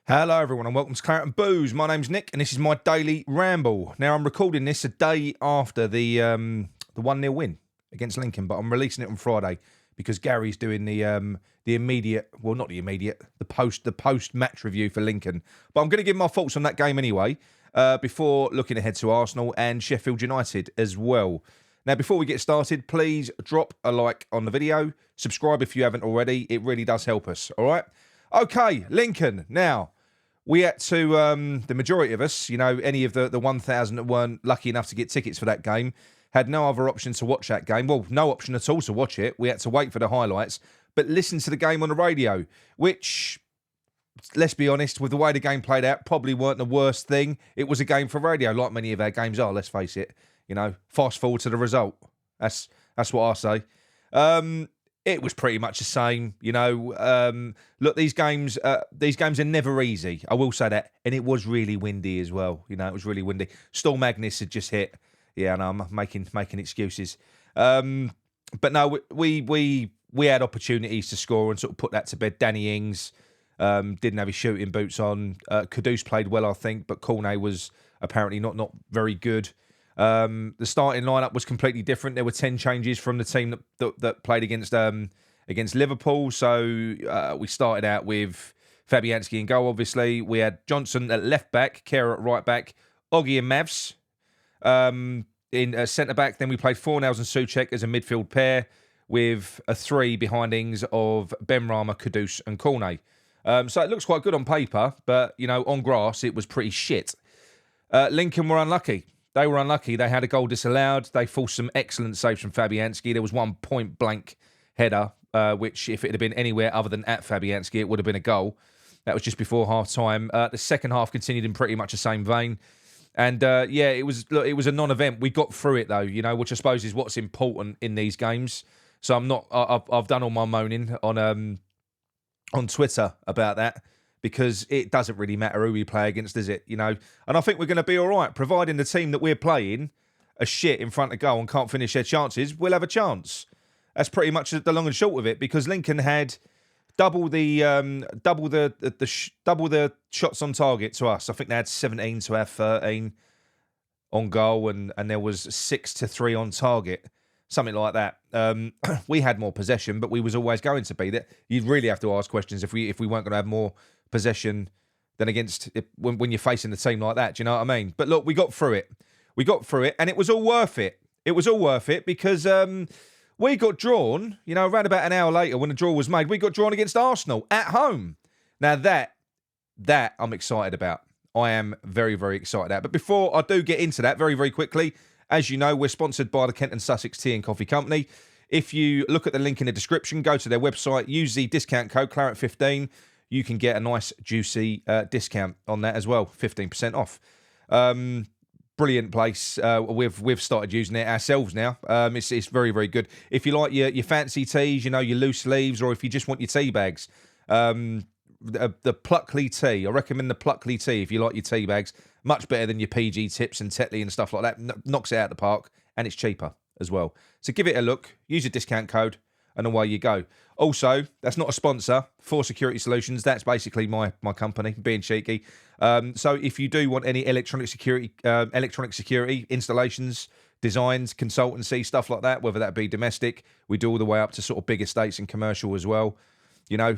Hello everyone and welcome to Claret and Booze. My name's Nick and this is my daily ramble. Now I'm recording this a day after the 1-0 win against Lincoln, but I'm releasing it on Friday because Gary's doing the immediate, well not the immediate, the post match review for Lincoln. But I'm going to give my thoughts on that game anyway, before looking ahead to Arsenal and Sheffield United as well. Now before we get started, please drop a like on the video, subscribe if you haven't already, it really does help us, alright? Okay, Lincoln, now we had to, the majority of us, you know, any of the 1,000 that weren't lucky enough to get tickets for that game, had no other option to watch that game. Well, no option at all to watch it. We had to wait for the highlights, but listen to the game on the radio, which, let's be honest, with the way the game played out, probably weren't the worst thing. It was a game for radio, like many of our games are, let's face it. You know, fast forward to the result. That's what I say. It was pretty much the same, you know. Look, these games are never easy. I will say that, and it was really windy as well. You know, it was really windy. Storm Agnes had just hit. Yeah, no, I'm making excuses. But no, we had opportunities to score and sort of put that to bed. Danny Ings didn't have his shooting boots on. Kudus played well, I think, but Cornet was apparently not very good. The starting lineup was completely different. There were 10 changes from the team that played against Liverpool. So we started out with Fabianski in goal, obviously. We had Johnson at left back, Kehrer at right back, Oggy and Mavs in centre back. Then we played Fornals and Souček as a midfield pair with a 3 behind Ings of Benrahma, Kudus and Cornet. So it looks quite good on paper, but you know, on grass it was pretty shit. Lincoln were unlucky. They were unlucky. They had a goal disallowed. They forced some excellent saves from Fabianski. There was one point-blank header, which if it had been anywhere other than at Fabianski, it would have been a goal. That was just before half-time. The second half continued in pretty much the same vein. And, yeah, it was a non-event. We got through it, though, you know, which I suppose is what's important in these games. So I've done all my moaning on Twitter about that, because it doesn't really matter who we play against, does it? You know, and I think we're going to be all right, providing the team that we're playing are shit in front of goal and can't finish their chances. We'll have a chance. That's pretty much the long and short of it, because Lincoln had double the shots on target to us. I think they had 17 to our 13 on goal, and there was 6 to 3 on target. Something like that. We had more possession, but we was always going to be that. You'd really have to ask questions if we weren't going to have more possession than against when you're facing a team like that. Do you know what I mean? But look, we got through it. We got through it, and it was all worth it. It was all worth it because we got drawn. You know, around about an hour later, when the draw was made, we got drawn against Arsenal at home. Now that I'm excited about. I am very, very excited about. But before I do get into that, very, very quickly, as you know, we're sponsored by the Kent and Sussex Tea and Coffee Company. If you look at the link in the description, go to their website, use the discount code Claret15. You can get a nice, juicy discount on that as well, 15% off. Brilliant place. We've started using it ourselves now. It's very, very good. If you like your fancy teas, you know, your loose leaves, or if you just want your tea bags, the Pluckley tea. I recommend the Pluckley tea if you like your tea bags. Much better than your PG Tips and Tetley and stuff like that. Knocks it out of the park, and it's cheaper as well. So give it a look. Use a discount code, and away you go. Also, that's not a sponsor for Security Solutions. That's basically my company, being cheeky. So if you do want any electronic security installations, designs, consultancy, stuff like that, whether that be domestic, we do all the way up to sort of big estates and commercial as well. You know,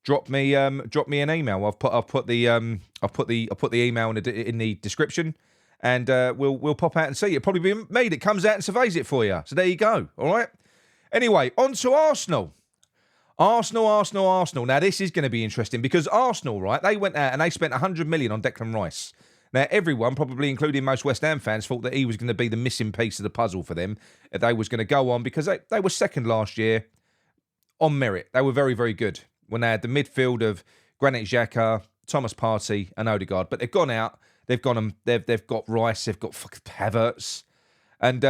drop me an email. I've put the email in the description, and we'll pop out and see it. It'll probably be me that comes out and surveys it for you. So there you go. All right. Anyway, on to Arsenal. Arsenal. Now, this is going to be interesting because Arsenal, right, they went out and they spent 100 million on Declan Rice. Now, everyone, probably including most West Ham fans, thought that he was going to be the missing piece of the puzzle for them. They was going to go on because they were second last year on merit. They were very, very good when they had the midfield of Granit Xhaka, Thomas Partey and Odegaard. But they've gone out, they've got Rice, they've got fucking Havertz. And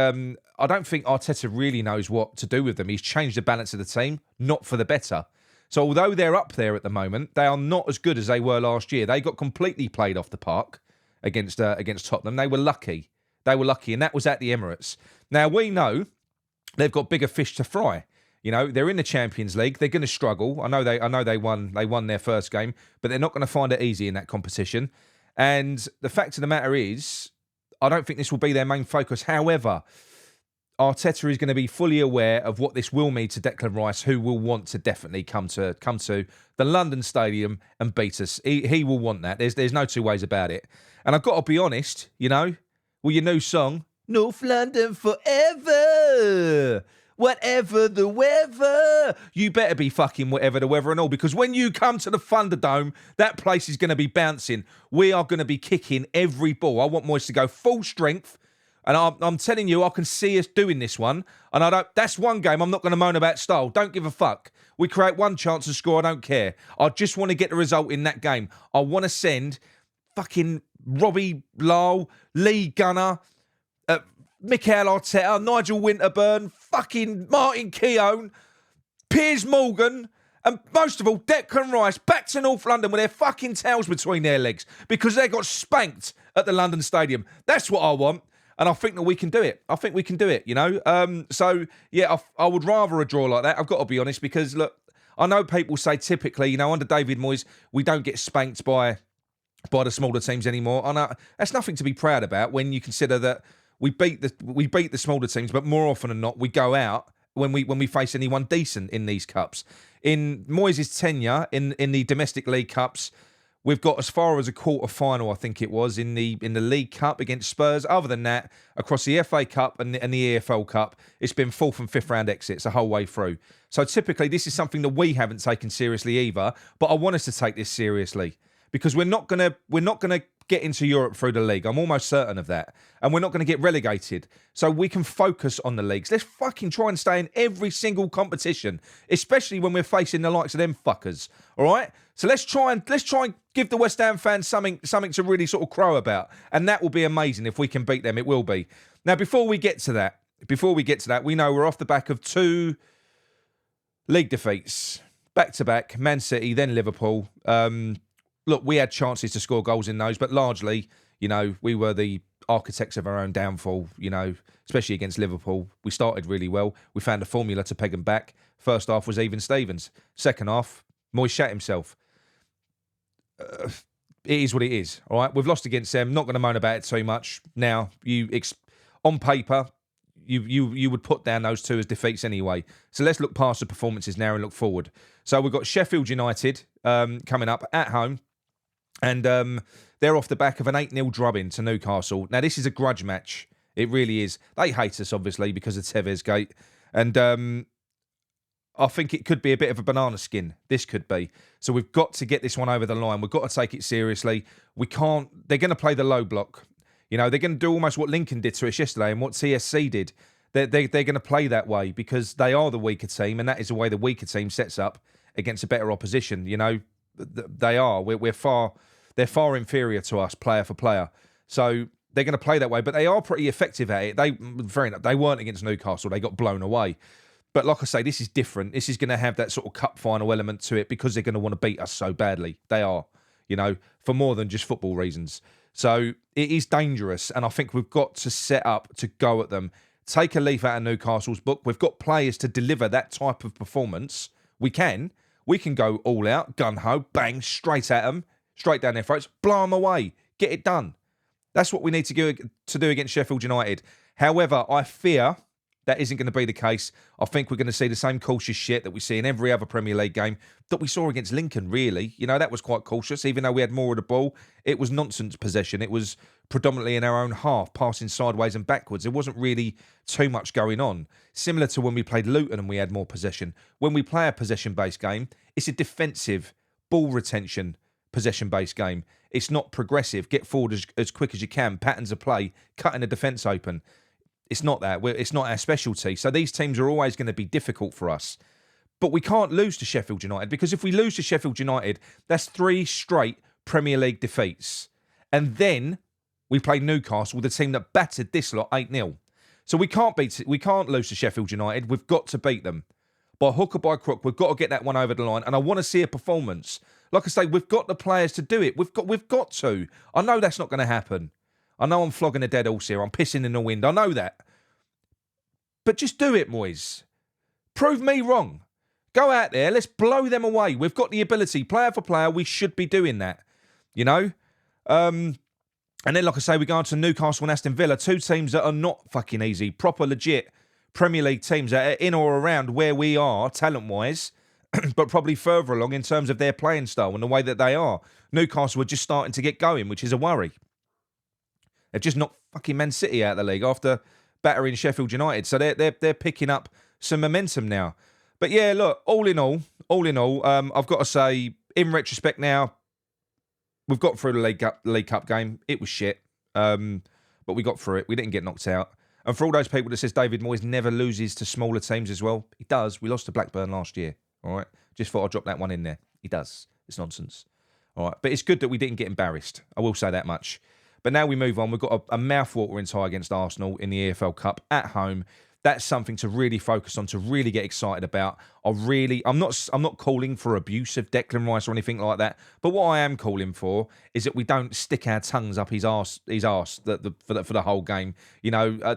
I don't think Arteta really knows what to do with them. He's changed the balance of the team, not for the better. So although they're up there at the moment, they are not as good as they were last year. They got completely played off the park against Tottenham. They were lucky. And that was at the Emirates. Now, we know they've got bigger fish to fry. You know, they're in the Champions League. They're going to struggle. I know they won their first game, but they're not going to find it easy in that competition. And the fact of the matter is, I don't think this will be their main focus. However, Arteta is going to be fully aware of what this will mean to Declan Rice, who will want to definitely come to the London Stadium and beat us. He will want that. There's no two ways about it. And I've got to be honest, you know, with your new song, North London forever, whatever the weather. You better be fucking whatever the weather and all, because when you come to the Thunderdome, that place is going to be bouncing. We are going to be kicking every ball. I want Moyes to go full strength. And I'm telling you, I can see us doing this one. And that's one game I'm not going to moan about style. Don't give a fuck. We create one chance to score, I don't care. I just want to get the result in that game. I want to send fucking Robbie Lyle, Lee Gunner, Mikel Arteta, Nigel Winterburn, fucking Martin Keown, Piers Morgan, and most of all, Declan Rice back to North London with their fucking tails between their legs because they got spanked at the London Stadium. That's what I want. And I think that we can do it. I think we can do it, you know. So, yeah, I would rather a draw like that. I've got to be honest because, look, I know people say typically, you know, under David Moyes, we don't get spanked by the smaller teams anymore. And that's nothing to be proud about when you consider that we beat the smaller teams, but more often than not, we go out when we face anyone decent in these cups. In Moyes' tenure in the domestic league cups, we've got as far as a quarter-final, I think it was, in the League Cup against Spurs. Other than that, across the FA Cup and the EFL Cup, it's been 4th and 5th round exits the whole way through. So typically, this is something that we haven't taken seriously either. But I want us to take this seriously because we're not gonna get into Europe through the league. I'm almost certain of that, and we're not going to get relegated. So we can focus on the leagues. Let's fucking try and stay in every single competition, especially when we're facing the likes of them fuckers. All right. So let's try and give the West Ham fans something to really sort of crow about, and that will be amazing if we can beat them. It will be. Now, before we get to that, we know we're off the back of 2 league defeats, back to back, Man City, then Liverpool. Look, we had chances to score goals in those, but largely, you know, we were the architects of our own downfall. You know, especially against Liverpool, we started really well. We found a formula to peg them back. First half was even Stevens. Second half, Moyes shat himself. It is what it is, all right? We've lost against them. Not going to moan about it too much. Now, on paper, you would put down those 2 as defeats anyway. So let's look past the performances now and look forward. So we've got Sheffield United coming up at home, and they're off the back of an 8-0 drubbing to Newcastle. Now, this is a grudge match. It really is. They hate us, obviously, because of Tevez gate. And I think it could be a bit of a banana skin. This could be. So we've got to get this one over the line. We've got to take it seriously. We can't... They're going to play the low block. You know, they're going to do almost what Lincoln did to us yesterday and what TSC did. They're going to play that way because they are the weaker team, and that is the way the weaker team sets up against a better opposition. You know, they are. They're far inferior to us, player for player. So they're going to play that way, but they are pretty effective at it. They weren't against Newcastle. They got blown away. But like I say, this is different. This is going to have that sort of cup final element to it because they're going to want to beat us so badly. They are, you know, for more than just football reasons. So it is dangerous, and I think we've got to set up to go at them. Take a leaf out of Newcastle's book. We've got players to deliver that type of performance. We can go all out, gun-ho, bang, straight at them, straight down their throats, blow them away, get it done. That's what we need to do against Sheffield United. However, I fear that isn't going to be the case. I think we're going to see the same cautious shit that we see in every other Premier League game that we saw against Lincoln, really. You know, that was quite cautious. Even though we had more of the ball, it was nonsense possession. It was predominantly in our own half, passing sideways and backwards. There wasn't really too much going on. Similar to when we played Luton and we had more possession. When we play a possession-based game, it's a defensive, ball retention, possession-based game. It's not progressive. Get forward as quick as you can. Patterns of play, cutting the defence open. It's not that. It's not our specialty. So these teams are always going to be difficult for us. But we can't lose to Sheffield United because if we lose to Sheffield United, that's 3 straight Premier League defeats. And then we play Newcastle, the team that battered this lot 8-0. So we can't lose to Sheffield United. We've got to beat them. By hook or by crook, we've got to get that one over the line. And I want to see a performance. Like I say, we've got the players to do it. We've got to. I know that's not going to happen. I know I'm flogging a dead horse here. I'm pissing in the wind. I know that. But just do it, Moyes. Prove me wrong. Go out there. Let's blow them away. We've got the ability. Player for player, we should be doing that. You know? And then, like I say, we go on to Newcastle and Aston Villa. Two teams that are not fucking easy. Proper, legit Premier League teams that are in or around where we are, talent-wise, but probably further along in terms of their playing style and the way that they are. Newcastle are just starting to get going, which is a worry. They've just knocked fucking Man City out of the league after battering Sheffield United. So they're picking up some momentum now. But yeah, look, all in all, I've got to say, in retrospect now, we've got through the League Cup game. It was shit, but we got through it. We didn't get knocked out. And for all those people that says David Moyes never loses to smaller teams as well, he does. We lost to Blackburn last year, all right? Just thought I'd drop that one in there. He does. It's nonsense, all right? But it's good that we didn't get embarrassed. I will say that much. But now we move on. We've got a mouth-watering tie against Arsenal in the EFL Cup at home. That's something to really focus on, to really get excited about. I'm not calling for abuse of Declan Rice or anything like that. But what I am calling for is that we don't stick our tongues up his arse for the whole game. You know,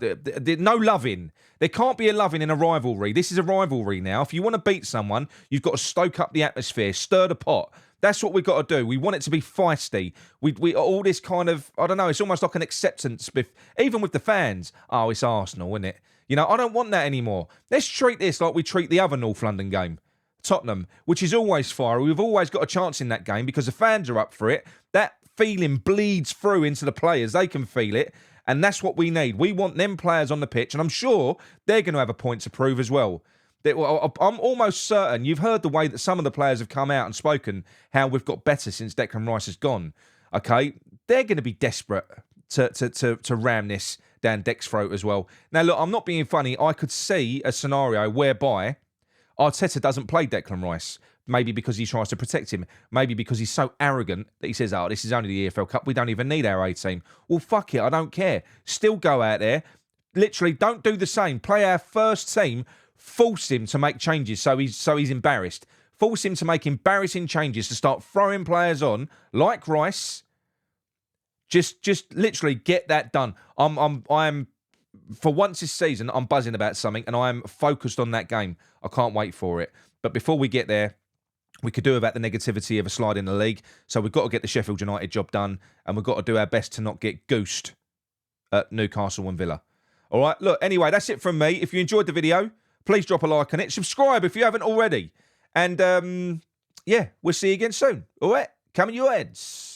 no loving. There can't be a loving in a rivalry. This is a rivalry now. If you want to beat someone, you've got to stoke up the atmosphere, stir the pot. That's what we've got to do. We want it to be feisty. We all this kind of, I don't know, it's almost like an acceptance, even with the fans. Oh, it's Arsenal, isn't it? You know, I don't want that anymore. Let's treat this like we treat the other North London game, Tottenham, which is always fiery. We've always got a chance in that game because the fans are up for it. That feeling bleeds through into the players. They can feel it, and that's what we need. We want them players on the pitch, and I'm sure they're going to have a point to prove as well. I'm almost certain you've heard the way that some of the players have come out and spoken how we've got better since Declan Rice has gone. Okay, they're going to be desperate to ram this down Dec's throat as well. Now, look, I'm not being funny. I could see a scenario whereby Arteta doesn't play Declan Rice. Maybe because he tries to protect him. Maybe because he's so arrogant that he says, oh, this is only the EFL Cup. We don't even need our A team. Well, fuck it. I don't care. Still go out there. Literally, don't do the same. Play our first team. Force him to make changes so he's embarrassed. Force him to make embarrassing changes, to start throwing players on, like Rice. Just literally get that done. I'm for once this season, I'm buzzing about something and I'm focused on that game. I can't wait for it. But before we get there, we could do about the negativity of a slide in the league. So we've got to get the Sheffield United job done and we've got to do our best to not get goosed at Newcastle and Villa. All right, look, anyway, that's it from me. If you enjoyed the video, please drop a like on it. Subscribe if you haven't already. And, yeah, we'll see you again soon. All right, come in your heads.